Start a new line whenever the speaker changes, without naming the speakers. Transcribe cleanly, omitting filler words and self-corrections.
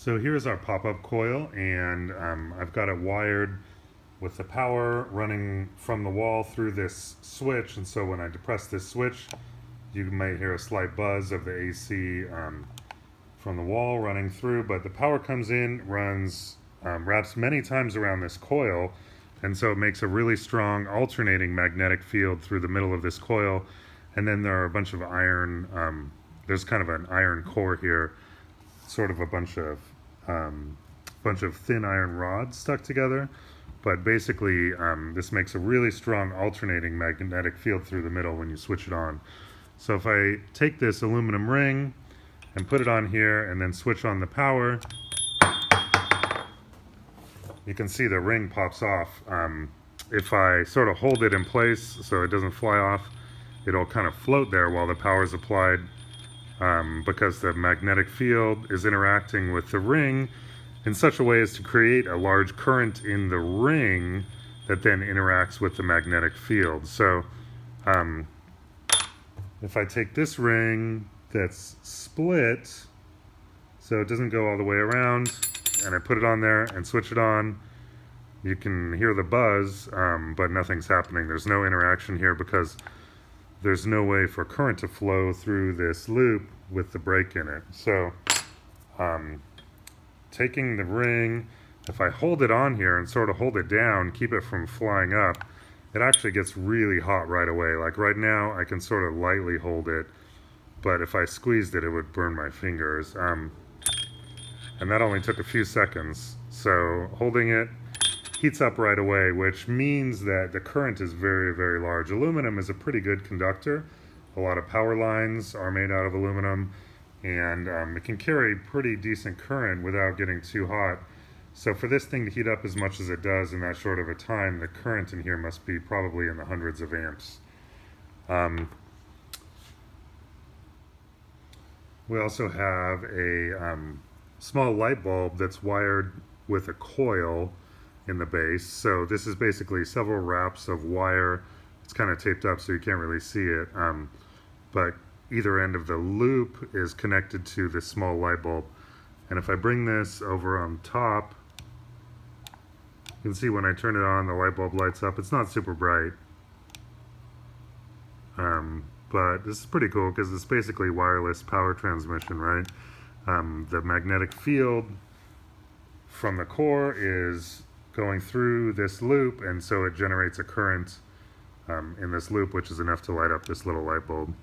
So here's our pop-up coil, and I've got it wired with the power running from the wall through this switch. And so when I depress this switch, you might hear a slight buzz of the AC from the wall running through, but the power comes in, runs, wraps many times around this coil, and so it makes a really strong alternating magnetic field through the middle of this coil. And then there are a bunch of iron, there's kind of an iron core here, sort of a bunch of thin iron rods stuck together. But basically, this makes a really strong alternating magnetic field through the middle when you switch it on. So if I take this aluminum ring and put it on here and then switch on the power, you can see the ring pops off. If I sort of hold it in place so it doesn't fly off, it'll kind of float there while the power is applied, because the magnetic field is interacting with the ring in such a way as to create a large current in the ring that then interacts with the magnetic field. So if I take this ring that's split, so it doesn't go all the way around, and I put it on there and switch it on, you can hear the buzz, but nothing's happening. There's no interaction here because there's no way for current to flow through this loop with the break in it. So taking the ring, if I hold it on here and sort of hold it down, keep it from flying up, it actually gets really hot right away. Like right now, I can sort of lightly hold it, but if I squeezed it, it would burn my fingers. And that only took a few seconds. So holding it heats up right away, which means that the current is very, very large. Aluminum is a pretty good conductor. A lot of power lines are made out of aluminum, and it can carry pretty decent current without getting too hot. So for this thing to heat up as much as it does in that short of a time, the current in here must be probably in the hundreds of amps. We also have a small light bulb that's wired with a coil in the base. So this is basically several wraps of wire. It's kind of taped up so you can't really see it, but either end of the loop is connected to this small light bulb. And if I bring this over on top, you can see when I turn it on, the light bulb lights up. It's not super bright, but this is pretty cool because it's basically wireless power transmission, right? The magnetic field from the core is going through this loop, and so it generates a current in this loop, which is enough to light up this little light bulb.